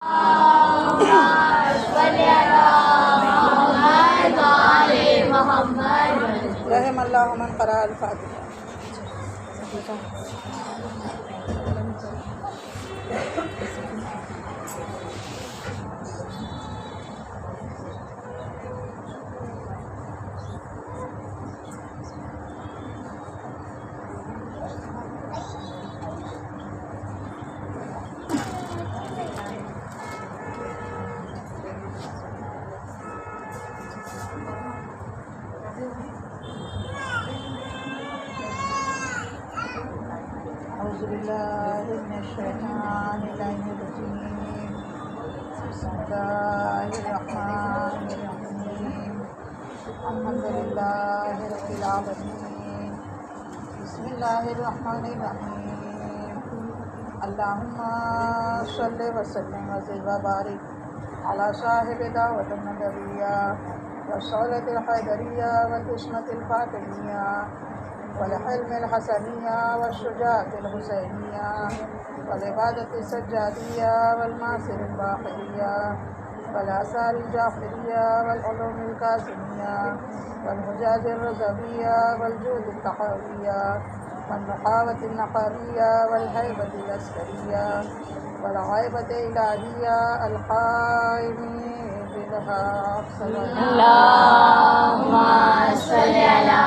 رحم اللہ من قرأ الفاتحہ. اعوذ باللہ من الشیطان الرجیم. بسم اللہ الرحمن الرحیم. الحمد للہ رب العالمین. بسم اللہ الرحمن الرحیم. اللہم صلی وسلم وزد وبارک علی صاحب دعوت النبویہ والصولة الحیدریہ والعصمة الفاطمیہ والحلم الحسنیہ والشجاعة الحسینیہ والعبادة السجادیہ والمعاصر الباقریہ والآثار الجعفریہ والعلوم القاسمیہ والحجاج الرضویہ والجود التحاویہ والنقاوة النقاریہ والہیبة العسکریہ والغیبة الالہیہ القائمین بالحق. اللهم صل على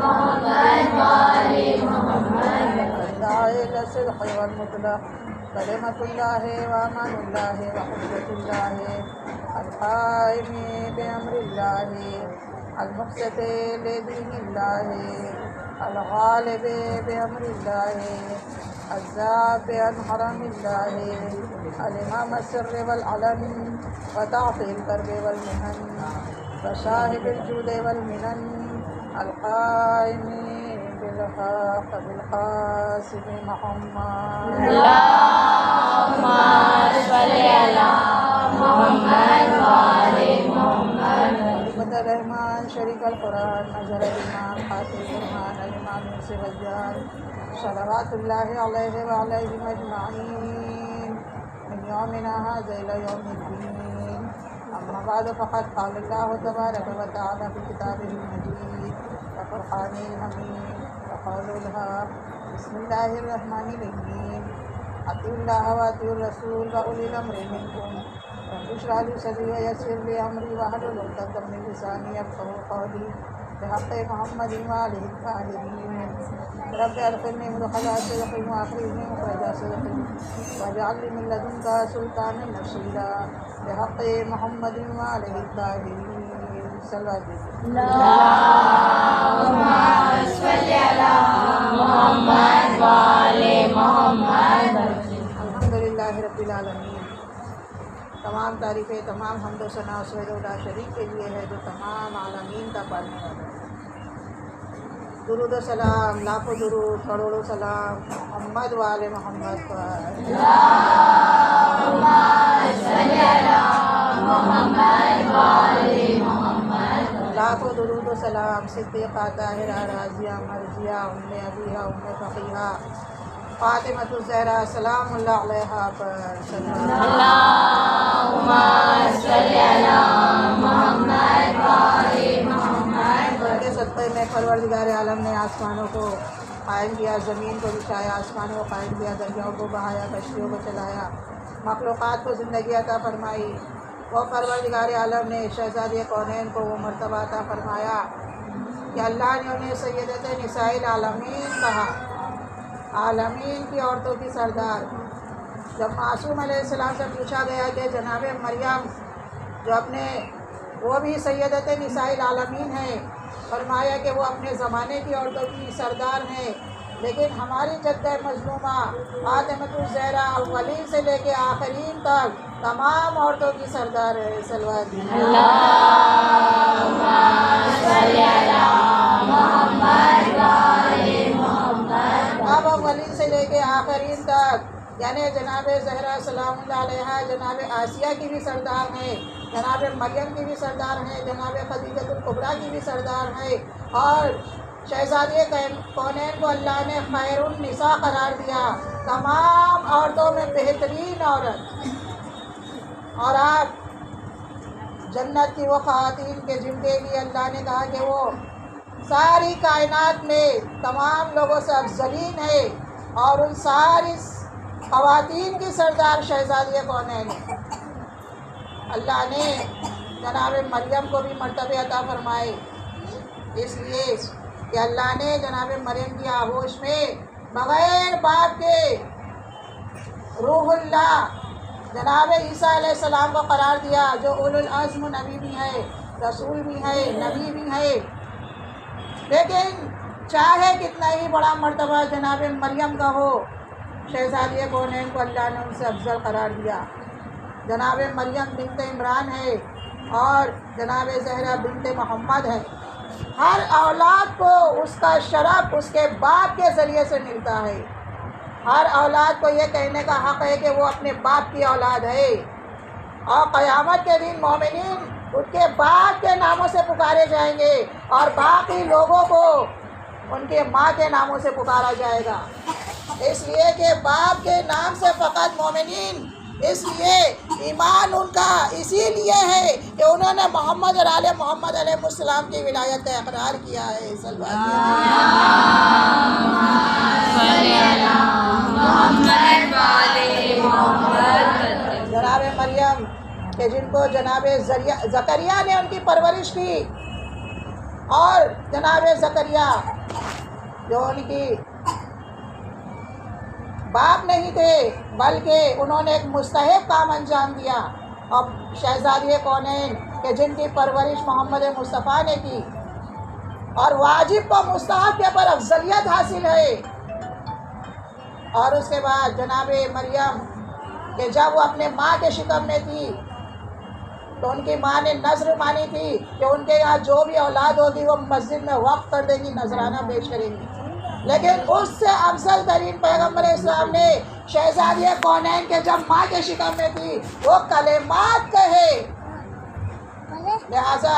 محمد وآل محمد. الداعي إلى الصدق والمطلق كلمة الله وأمان الله وحجة الله القائم بأمر الله المقسط لدين الله الغالب بأمر الله الذاب عن حرم الله الإمام السر والعلن وتعطي الكرب والمحن وصاحب الجود والمنن القائم بالحق بالقاسم محمد. اللهم صل على محمد وآل محمد. خلیفۃ الرحمن شریک القرآن نظر الإمام خاتم الرحمن الإمام یوسف الجان صلوات اللہ علیہ وعلیہم اجمعین من یومنا هذا إلى يوم الدین. اما بعد فقد قال الله تبارک وتعالى في كتابه المجيد وفرقانه الحميد وقول الحق. بسم الله الرحمن الرحيم. اطیعوا الله واطیعوا الرسول وأولي الأمر منكم. رب اشرح لي صدري ويسر لي أمري واحلل عقدة من لساني يفقهوا قولي بحق محمد وآله الطاهرين. رب ادخلني مدخل صدق وأخرجني مخرج صدق واجعل لي من لدنك سلطانا نصيرا بحق محمد وآله الطاهرين. صلوات اللهم صل على محمد وآل محمد. الحمد للہ رب العالمین. تمام تعریفیں، تمام حمد و ثنا و سجود و لا شریک کے لیے ہے جو تمام عالمین کا پالنے والا ہے. درود و سلام، لاکھوں درود، کروڑوں سلام محمد وآل محمد پر. اللهم صل على محمد وآل محمد. لاکھوں درود و سلام صدیقہ، طاہرہ، راضیہ، مرضیہ، ام ابیہ، ام فقیہہ، فاطمۃ الزہرا سلام اللہ علیہا پر. اللهم صل على محمد وآل محمد. کے صدقے میں پروردگار عالم نے آسمانوں کو قائم کیا، زمین کو بچھایا، آسمانوں کو قائم کیا، دریاؤں کو بہایا، کشتیوں کو چلایا، مخلوقات کو زندگی عطا فرمائی. وہ پروردگار عالم نے شہزادی کونین کو وہ مرتبہ عطا فرمایا کہ اللہ نے انہیں سیدۃ نساء العالمین کہا، عالمین کی عورتوں کی سردار. جب معصوم علیہ السلام سے پوچھا گیا کہ جناب مریم جو وہ بھی سیدۃ نساء العالمین ہیں، فرمایا کہ وہ اپنے زمانے کی عورتوں کی سردار ہیں، لیکن ہماری جدہ مظلومہ فاطمۃ الزہرا اولین سے لے کے آخرین تک تمام عورتوں کی سردار ہے. صلوات. اللهم صل على محمد وآل محمد. اب اولین سے لے کے آخرین تک یعنی جناب زہرا سلام اللہ علیہا جناب آسیہ کی بھی سردار ہیں، جناب مریم کی بھی سردار ہیں، جناب خدیجہ الکبریٰ کی بھی سردار ہیں، اور شہزادی کونین کو اللہ نے خیر النساء قرار دیا، تمام عورتوں میں بہترین عورت. اور آپ جنت کی وہ خواتین کے جن کے لیے اللہ نے کہا کہ وہ ساری کائنات میں تمام لوگوں سے افضلین ہے، اور ان ساری خواتین کی سردار شہزادی کونین ہے۔ اللہ نے جناب مریم کو بھی مرتبے عطا فرمائے، اس لیے کہ اللہ نے جناب مریم کی آغوش میں بغیر باپ کے روح اللہ جناب عیسیٰ علیہ السلام کو قرار دیا، جو اولو العزم نبی بھی ہے، رسول بھی ہے، نبی بھی ہے۔ لیکن چاہے کتنا ہی بڑا مرتبہ جناب مریم کا ہو، شہزادی کونین کو اللہ نے ان سے افضل قرار دیا۔ جناب مریم بنت عمران ہے اور جناب زہرا بنت محمد ہے۔ ہر اولاد کو اس کا شرف اس کے باپ کے ذریعے سے ملتا ہے۔ ہر اولاد کو یہ کہنے کا حق ہے کہ وہ اپنے باپ کی اولاد ہے، اور قیامت کے دن مومنین ان کے باپ کے ناموں سے پکارے جائیں گے، اور باقی لوگوں کو ان کے ماں کے ناموں سے پکارا جائے گا، اس لیے کہ باپ کے نام سے فقط مومنین، اس لیے ایمان ان کا اسی لیے ہے کہ انہوں نے محمد اور آل محمد علیہ السلام کی ولایت کا اقرار کیا ہے۔ جناب مریم کہ جن کو جناب زکریا نے ان کی پرورش کی، اور جناب زکریا جو ان کی باپ نہیں تھے بلکہ انہوں نے ایک مستحب کام انجام دیا، اور شہزادی کونین کہ جن کی پرورش محمد مصطفیٰ نے کی، اور واجب کو مستحب کے پر افضلیت حاصل ہے۔ اور اس کے بعد جناب مریم کہ جب وہ اپنے ماں کے شکم میں تھی تو ان کی ماں نے نذر مانی تھی کہ ان کے یہاں جو بھی اولاد ہوگی وہ مسجد میں وقف کر دیں گی، نذرانہ پیش کریں گی۔ لیکن اس سے افضل ترین پیغمبر اسلام نے شہزادی کونین کے جب ماں کے شکم میں تھی وہ کلمات کہے، لہذا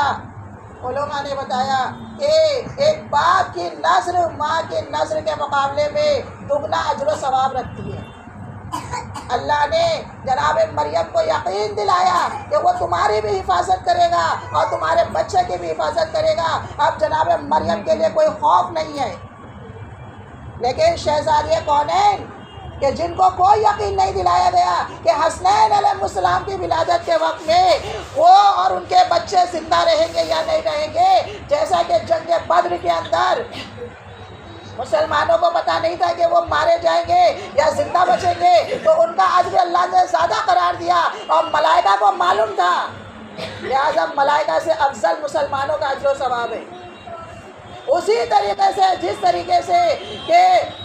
علماء نے بتایا کہ ایک باپ کی نذر ماں کی نذر کے مقابلے میں دگنا اجر و ثواب رکھتی ہے۔ اللہ نے جناب مریم کو یقین دلایا کہ وہ تمہاری بھی حفاظت کرے گا اور تمہارے بچے کی بھی حفاظت کرے گا۔ اب جناب مریم کے لیے کوئی خوف نہیں ہے، لیکن شہزادی کونین کہ جن کو کوئی یقین نہیں دلایا گیا کہ حسنین علیہ السلام کی ولادت کے وقت میں وہ اور ان کے بچے زندہ رہیں گے یا نہیں رہیں گے، جیسا کہ جنگ بدر کے اندر مسلمانوں کو پتہ نہیں تھا کہ وہ مارے جائیں گے یا زندہ بچیں گے، تو ان کا اجر اللہ نے زیادہ قرار دیا، اور ملائکہ کو معلوم تھا، لہذا ملائکہ سے افضل مسلمانوں کا اجر و ثواب ہے۔ اسی طریقے سے جس طریقے سے کہ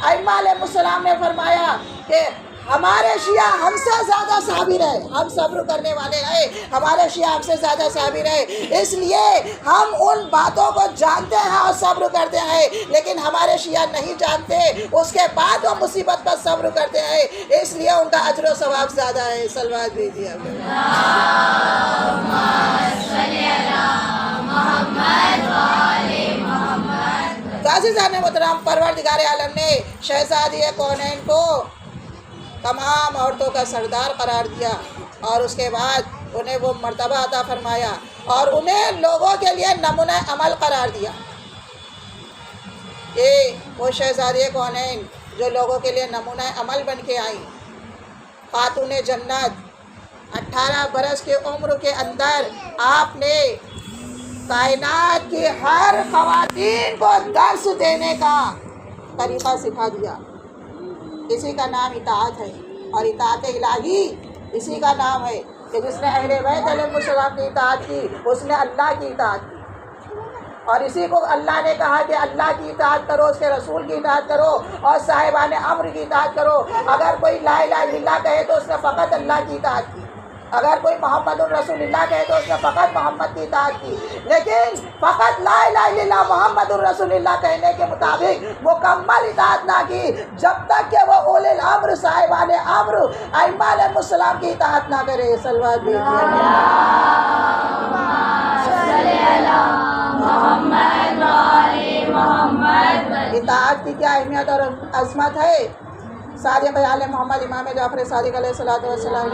ائمہ علیہ السلام نے فرمایا کہ ہمارے شیعہ ہم سے زیادہ صابر ہے، ہم صبر کرنے والے ہیں، ہمارے شیعہ ہم سے زیادہ صابر ہے، اس لیے ہم ان باتوں کو جانتے ہیں اور صبر کرتے ہیں، لیکن ہمارے شیعہ نہیں جانتے، اس کے بعد وہ مصیبت پر صبر کرتے ہیں، اس لیے ان کا اجر و ثواب زیادہ ہے۔ صلوات بھیجیے عزیزان محترم، پروردگار عالم نے شہزادی کونین کو تمام عورتوں کا سردار قرار دیا، اور اس کے بعد انہیں وہ مرتبہ عطا فرمایا اور انہیں لوگوں کے لیے نمونہ عمل قرار دیا۔ یہ وہ شہزادی کونین جو لوگوں کے لیے نمونہ عمل بن کے آئیں، خاتون جنت 18 برس کی عمر کے اندر آپ نے کائنات کی ہر خواتین کو درس دینے کا طریقہ سکھا دیا۔ اسی کا نام اطاعت ہے، اور اطاعت الہی اسی کا نام ہے کہ جس نے اہل بیت علیہ السلام کی اطاعت کی اس نے اللہ کی اطاعت کی، اور اسی کو اللہ نے کہا کہ اللہ کی اطاعت کرو، اس کے رسول کی اطاعت کرو، اور صاحبان امر کی اطاعت کرو۔ اگر کوئی لا الہ الا اللہ کہے تو اس نے فقط اللہ کی اطاعت کی، اگر کوئی محمد الرسول اللہ کہے تو اس نے فقط محمد کی اطاعت کی، لیکن فقط لا الہ الا اللہ محمد الرسول اللہ کہنے کے مطابق مکمل اطاعت نہ کی، جب تک کہ وہ اولی الامر صاحبان امر ائمہ علیہ السلام کی اطاعت نہ کرے۔ صلوات بھیجیے اطاعت کی کیا اہمیت اور عظمت ہے۔ صادق آل محمد امام جعفر صادق علیہ الصلوۃ والسلام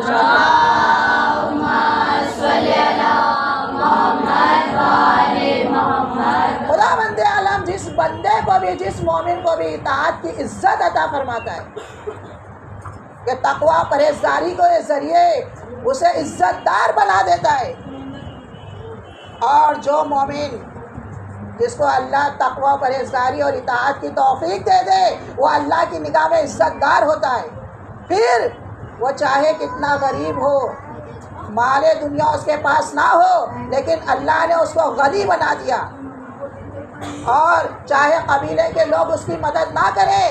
بھی اطاعت کی عزت عطا فرماتا ہے کہ تقوی پرہیزگاری کو یہ ذریعے اسے عزت دار بنا دیتا ہے. اور جو مومن جس کو اللہ تقوی پرہیزگاری اور اطاعت کی توفیق دے دے وہ اللہ کی نگاہ میں عزت دار ہوتا ہے. پھر وہ چاہے کتنا غریب ہو، مال دنیا اس کے پاس نہ ہو، لیکن اللہ نے اس کو غنی بنا دیا. اور چاہے قبیلے کے لوگ اس کی مدد نہ کریں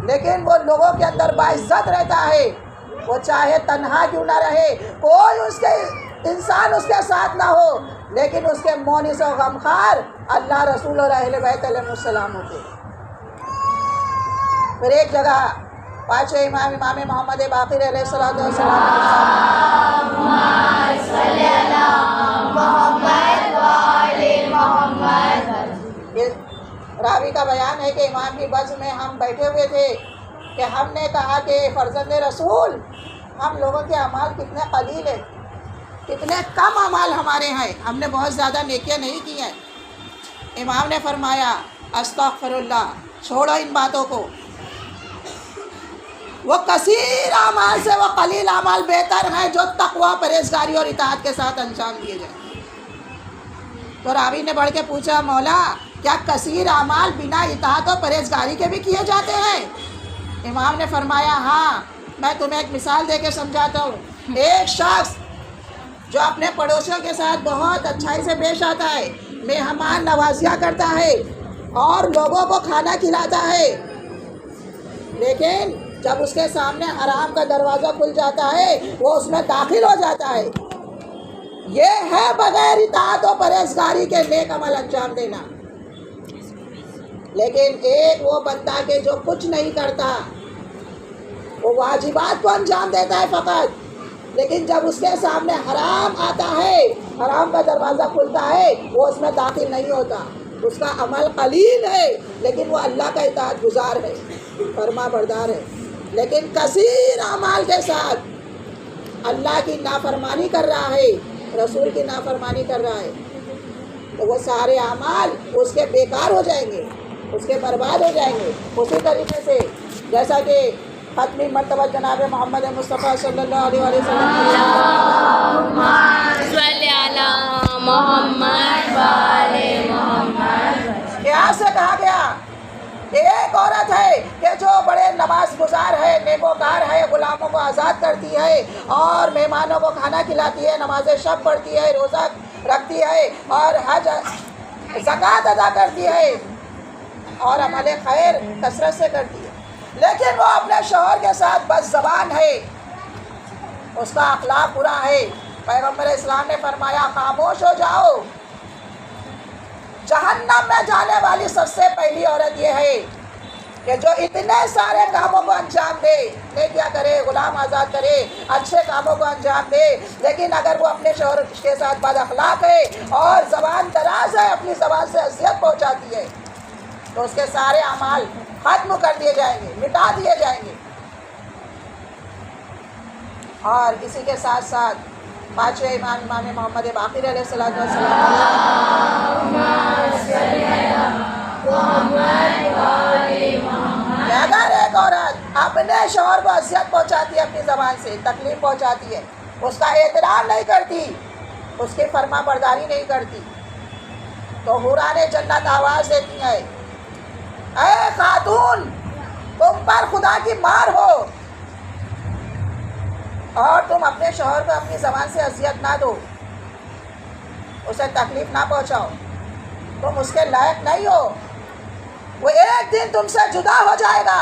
لیکن وہ لوگوں کے اندر باعزت رہتا ہے. وہ چاہے تنہا کیوں نہ رہے، کوئی اس کے انسان اس کے ساتھ نہ ہو، لیکن اس کے مونس و غمخوار اللہ رسول اور اہل بیت علیہ السلام ہوتے. پھر ایک جگہ پانچویں امام محمد باقر علیہ السلام یہ راوی کا بیان ہے کہ امام کی بز میں ہم بیٹھے ہوئے تھے کہ ہم نے کہا کہ فرزند رسول ہم لوگوں کے اعمال کتنے قلیل ہیں، کتنے کم اعمال ہمارے ہیں، ہم نے بہت زیادہ نیکیاں نہیں کی ہیں. امام نے فرمایا استغفر اللہ، چھوڑو ان باتوں کو، وہ کثیر اعمال سے وہ قلیل اعمال بہتر ہیں جو تقوی پرہیزگاری اور اطاعت کے ساتھ انجام دیے جائیں. تو راوی نے بڑھ کے پوچھا مولا کیا کثیر اعمال بنا اطاعت و پرہیزگاری کے بھی کیے جاتے ہیں؟ امام نے فرمایا ہاں، میں تمہیں ایک مثال دے کے سمجھاتا ہوں. ایک شخص جو اپنے پڑوسیوں کے ساتھ بہت اچھائی سے پیش آتا ہے، مہمان نوازیاں کرتا ہے اور لوگوں کو کھانا کھلاتا ہے، لیکن جب اس کے سامنے حرام کا دروازہ کھل جاتا ہے وہ اس میں داخل ہو جاتا ہے. یہ ہے بغیر اطاعت و پرہیزگاری کے نیک عمل انجام دینا. لیکن ایک وہ بندہ کہ جو کچھ نہیں کرتا، وہ واجبات کو انجام دیتا ہے فقط، لیکن جب اس کے سامنے حرام آتا ہے، حرام کا دروازہ کھلتا ہے، وہ اس میں داخل نہیں ہوتا. اس کا عمل قلیل ہے لیکن وہ اللہ کا اطاعت گزار ہے، فرما بردار ہے. لیکن کثیر اعمال کے ساتھ اللہ کی نافرمانی کر رہا ہے، رسول کی نافرمانی کر رہا ہے، تو وہ سارے اعمال اس کے بیکار ہو جائیں گے، اس کے برباد ہو جائیں گے. اسی طریقے سے جیسا کہ ختمی مرتبہ جناب محمد مصطفیٰ صلی اللہ علیہ وسلم یہاں سے کہا گیا ایک عورت ہے کہ جو بڑے نماز گزار ہے، نیکوکار ہے، غلاموں کو آزاد کرتی ہے اور مہمانوں کو کھانا کھلاتی ہے، نماز شب پڑھتی ہے، روزہ رکھتی ہے اور حج زکوٰۃ ادا کرتی ہے اور عمل خیر کثرت سے کرتی ہے، لیکن وہ اپنے شوہر کے ساتھ بد زبان ہے، اس کا اخلاق برا ہے. پیغمبر اسلام نے فرمایا خاموش ہو جاؤ. جہنم میں جانے والی سب سے پہلی عورت یہ ہے کہ جو اتنے سارے کاموں کو انجام دے، نیکیاں کرے، غلام آزاد کرے، اچھے کاموں کو انجام دے، لیکن اگر وہ اپنے شوہر کے ساتھ بد اخلاق ہے اور زبان دراز ہے، اپنی زبان سے اذیت پہنچاتی ہے، تو اس کے سارے اعمال ختم کر دیے جائیں گے، مٹا دیے جائیں گے. اور اسی کے ساتھ ساتھ پانچویں امام محمد باقر علیہ السلام اگر ایک عورت اپنے شوہر کو اذیت پہنچاتی ہے، اپنی زبان سے تکلیف پہنچاتی ہے، اس کا احترام نہیں کرتی، اس کی فرما برداری نہیں کرتی، تو حوران جنت آواز دیتی ہے اے خاتون تم پر خدا کی مار ہو، اور تم اپنے شوہر کو اپنی زبان سے اذیت نہ دو، اسے تکلیف نہ پہنچاؤ، تم اس کے لائق نہیں ہو. وہ ایک دن تم سے جدا ہو جائے گا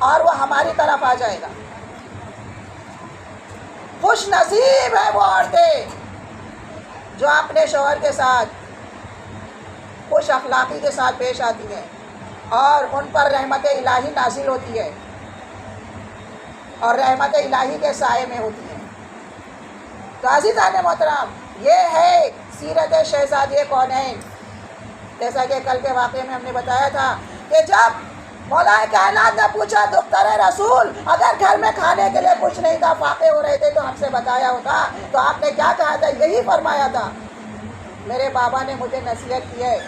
اور وہ ہماری طرف آ جائے گا. خوش نصیب ہے وہ عورتیں جو اپنے شوہر کے ساتھ خوش اخلاقی کے ساتھ پیش آتی ہیں اور ان پر رحمت الہی نازل ہوتی ہے اور رحمت الہی کے سائے میں ہوتی ہیں. تو عزیزان محترم، یہ ہے سیرت شہزادی کونین. جیسا کہ کل کے واقعے میں ہم نے بتایا تھا کہ جب مولا کائنات نے پوچھا دختر رسول اگر گھر میں کھانے کے لیے کچھ نہیں تھا، فاقے ہو رہے تھے، تو ہم سے بتایا ہوتا، تو آپ نے کیا کہا تھا؟ یہی فرمایا تھا میرے بابا نے مجھے نصیحت کی ہے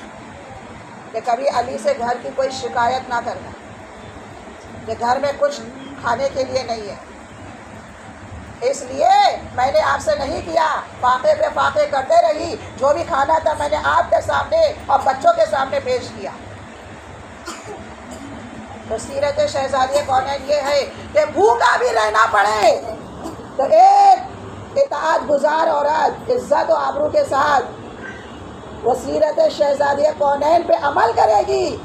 کہ کبھی علی سے گھر کی کوئی شکایت نہ کرنا، کہ گھر میں کچھ کھانے کے لیے نہیں ہے، اس لیے میں نے آپ سے نہیں کیا، فاقے پہ فاقے کرتے رہی، جو بھی کھانا تھا میں نے آپ کے سامنے اور بچوں کے سامنے پیش کیا۔ تو سیرت شہزادی کونین یہ ہے کہ بھوکا بھی رہنا پڑے تو ایک اطاعت گزار عورت عزت و آبرو کے ساتھ وہ سیرت شہزادی کونین پہ عمل کرے گی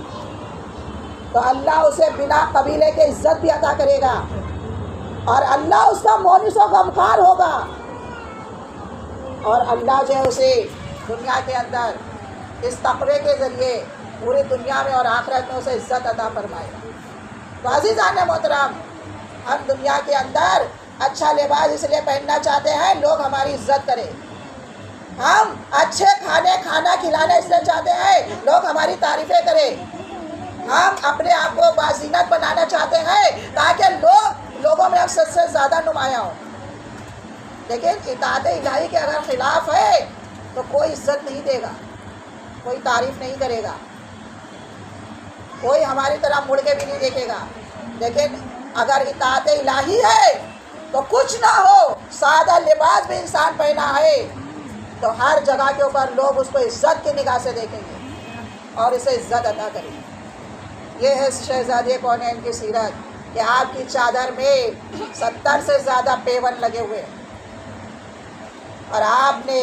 تو اللہ اسے بنا قبیلے کے عزت بھی عطا کرے گا، اور اللہ اس کا مونس و غمخوار ہوگا، اور اللہ جو ہے اسے دنیا کے اندر اس تقوی کے ذریعے پوری دنیا میں اور آخرت میں اسے عزت عطا فرمائے گا۔ تو عزیزان محترم، ہم دنیا کے اندر اچھا لباس اس لیے پہننا چاہتے ہیں لوگ ہماری عزت کریں، ہم اچھے کھانا کھلانا اس لیے چاہتے ہیں لوگ ہماری تعریفیں کریں، ہم اپنے آپ کو بازینت بنانا چاہتے ہیں تاکہ لوگوں میں سب سے زیادہ نمایاں ہوں، لیکن اطاعت الہی کے اگر خلاف ہے تو کوئی عزت نہیں دے گا، کوئی تعریف نہیں کرے گا، کوئی ہماری طرح مڑ کے بھی نہیں دیکھے گا۔ لیکن اگر اطاعت الہی ہے تو کچھ نہ ہو، سادہ لباس بھی انسان پہنا ہے تو ہر جگہ کے اوپر لوگ اس کو عزت کی نگاہ سے دیکھیں گے اور اسے عزت عطا کریں گے۔ یہ ہے شہزادی کونین کی سیرت کہ آپ کی چادر میں 70 سے زیادہ پیون لگے ہوئے ہیں، اور آپ نے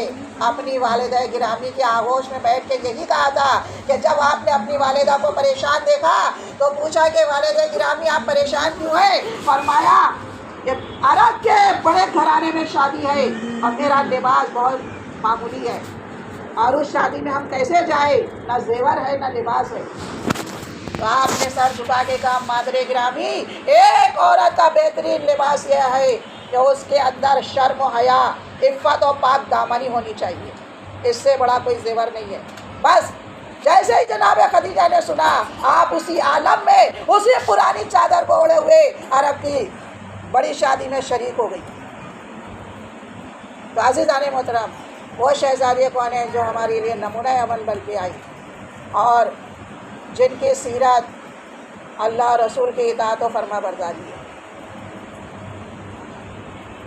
اپنی والدہ گرامی کے آغوش میں بیٹھ کے یہی کہا تھا کہ جب آپ نے اپنی والدہ کو پریشان دیکھا تو پوچھا کہ والدہ گرامی آپ پریشان کیوں ہیں؟ فرمایا کہ عرب کے بڑے گھرانے میں شادی ہے اور میرا لباس بہت معمولی ہے، اور اس شادی میں ہم کیسے جائیں، نہ زیور ہے نہ لباس ہے۔ تو آپ نے سر جھکا کے کہا مادر گرامی، ایک عورت کا بہترین لباس یہ ہے کہ اس کے اندر شرم و حیا، عفت و پاک دامنی ہونی چاہیے، اس سے بڑا کوئی زیور نہیں ہے۔ بس جیسے ہی جناب خدیجہ نے سنا، آپ اسی عالم میں اسی پرانی چادر کو اوڑھے ہوئے عرب کی بڑی شادی میں شریک ہو گئی۔ تو عزیزان محترم، وہ شہزادی کونین جو ہمارے لیے نمونہ عمل بن کے آئی اور جن کی سیرت اللہ رسول کی اطاعت و فرما برداری ہے،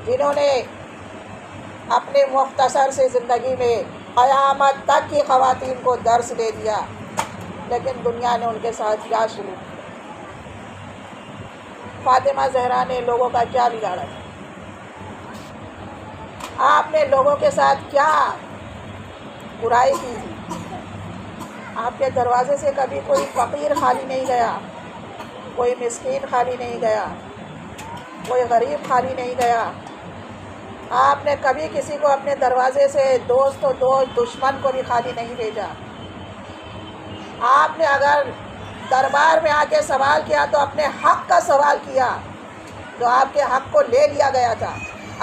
جنہوں نے اپنے مختصر سی زندگی میں قیامت تک کی خواتین کو درس دے دیا، لیکن دنیا نے ان کے ساتھ کیا سلوک کیا۔ فاطمہ زہرا نے لوگوں کا کیا بگاڑا، آپ نے لوگوں کے ساتھ کیا برائی کی تھی؟ آپ کے دروازے سے کبھی کوئی فقیر خالی نہیں گیا، کوئی مسکین خالی نہیں گیا، کوئی غریب خالی نہیں گیا۔ آپ نے کبھی کسی کو اپنے دروازے سے دوست و دوست دشمن کو بھی خالی نہیں بھیجا۔ آپ نے اگر دربار میں آ کے سوال کیا تو اپنے حق کا سوال کیا، جو آپ کے حق کو لے لیا گیا تھا۔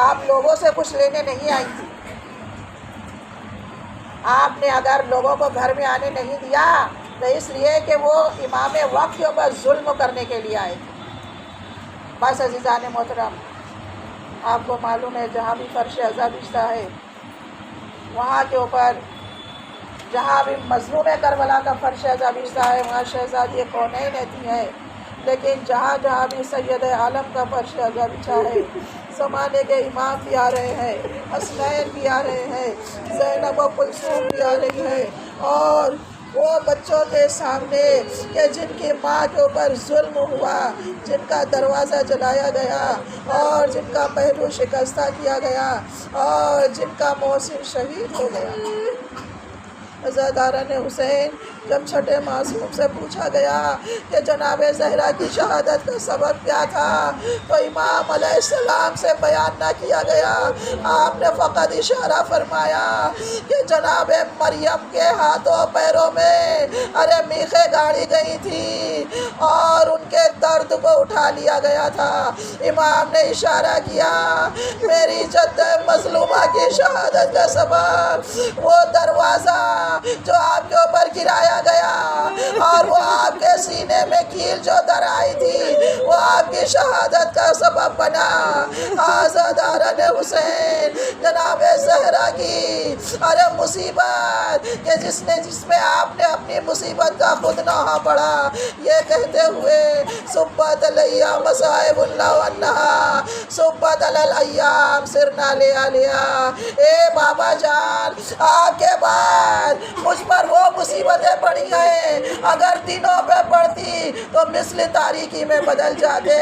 آپ لوگوں سے کچھ لینے نہیں آئی تھی۔ آپ نے اگر لوگوں کو گھر میں آنے نہیں دیا تو اس لیے کہ وہ امام وقت کے اوپر ظلم کرنے کے لیے آئے تھے۔ بس عزیزان محترم، آپ کو معلوم ہے جہاں بھی فرش ازاں بچھتا ہے وہاں کے اوپر، جہاں بھی مظلوم کربلا کا فرش ازاں بچھتا ہے وہاں شہزادی کونین رہتی ہیں، لیکن جہاں جہاں بھی سید عالم کا فرش ازاں بچھا ہے، زمانے کے امام بھی آ رہے ہیں، حسنین بھی آ رہے ہیں، زینب و کلثوم بھی آ رہی ہیں، اور وہ بچوں کے سامنے کہ جن کی ماں کے اوپر ظلم ہوا، جن کا دروازہ جلایا گیا اور جن کا پہلو شکستہ کیا گیا اور جن کا محسن شہید ہو گیا۔ عزاداران حسین جب چھٹے معصوم سے پوچھا گیا کہ جناب زہرا کی شہادت کا سبب کیا تھا تو امام علیہ السلام سے بیان نہ کیا گیا، آپ نے فقط اشارہ فرمایا کہ جناب مریم کے ہاتھوں پیروں میں میخیں گاڑی گئی تھی اور ان کے درد کو اٹھا لیا گیا تھا۔ امام نے اشارہ کیا میری جد مظلومہ کی شہادت کا سبب وہ دروازہ جو آپ کے اوپر گرایا گیا اور وہ آپ کے سینے میں کیل جو در آئی تھی وہ آپ کی شہادت کا سبب بنا۔ آزاداران حسین جناب زہرا کی ارے مصیبت کہ جس میں آپ نے اپنی مصیبت کا خود نوحہ پڑھا، یہ کہتے ہوئے صبت الایام مصائب اللہ ونہا صبت الایام سرنا لیا لیا۔ اے بابا جان، آپ کے بعد مجھ پر وہ مصیبتیں پڑی ہیں، اگر دنوں پہ پڑتی تو مثل تاریکی میں بدل جاتے۔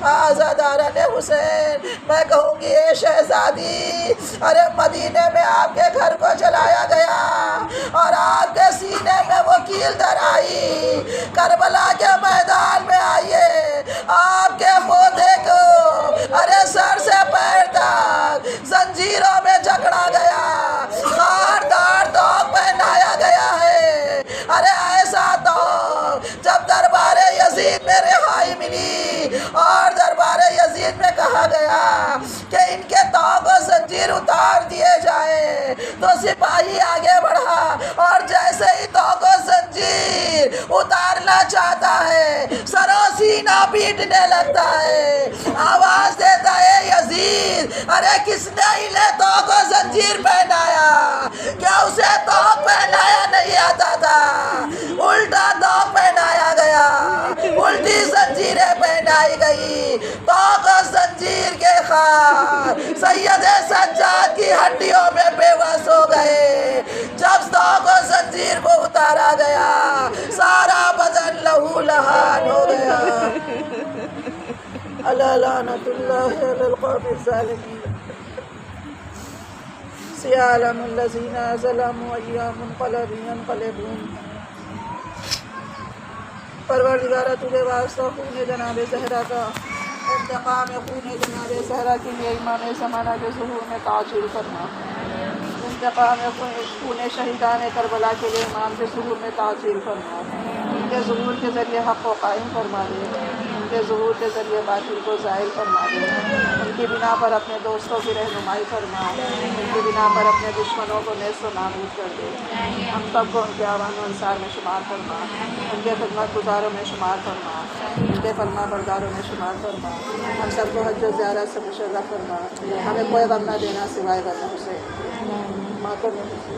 آزادارن حسین، میں کہوں گی اے شہزادی، ارے مدینے میں آپ کے گھر کو جلایا گیا اور آپ کے سینے میں وہ کیل در آئی۔ کربلا کے میدان میں آئیے، آپ کے پودے کو ارے سر سے پیر تک زنجیروں میں جکڑا گیا، خاردار توق پہنایا گیا ہے۔ ارے ایسا توق جب دربار یزید میں رہائی ملی اور دربار یزید میں کہا گیا کہ ان کے توق و زنجیر اتار دیے جائیں، تو سپاہی آگے بڑھا اور جیسے ہی توق و زنجیر اتارنا چاہتا ہے، سرو سینہ پیٹنے لگتا ہے، آواز دیتا ہے یزید، ارے کس نے انہیں توق و زنجیر پہنایا؟ کیا اسے توق پہنایا نہیں آتا تھا؟ الٹا توق پہنایا گیا، الٹی زنجیریں پہنائی گئی۔ توق و زنجیر کے خار سید سجاد کی ہڈیوں میں بے بس ہو گئے۔ جب توق و زنجیر کو اتارا گیا، سارا بدن لہو لہان ہو گیا۔ الا لعنت اللہ علی القوم الظالمین۔ سیعلم الذین ظلموا ای منقلب ینقلبون۔ پروردگارہ تجھے واسطہ خون جناب زہرا کا، انتقام خون جناب زہرا کے لیے امام زمانہ کے ظہور میں تعجیل فرما، انتقام خون شہیدان کربلا کے لیے امام کے ظہور میں تعجیل فرما، ان کے ظہور کے ذریعے حق کو قائم فرما دے، ان کے ظہور کے ذریعے باطل کو زائل فرما دے، ان کی بنا پر اپنے دوستوں کی رہنمائی فرما، ان کی بنا پر اپنے دشمنوں کو نیست و نابود کر دے۔ ہم سب کو ان کے اعوان و انصار میں شمار فرما، ان کے خدمت گزاروں میں شمار فرما، ان کے فرما برداروں میں شمار فرما، ہم سب کو حج و زیارت سے مشرف فرما، ہمیں کوئی غم نہ دینا سوائے غم حسین۔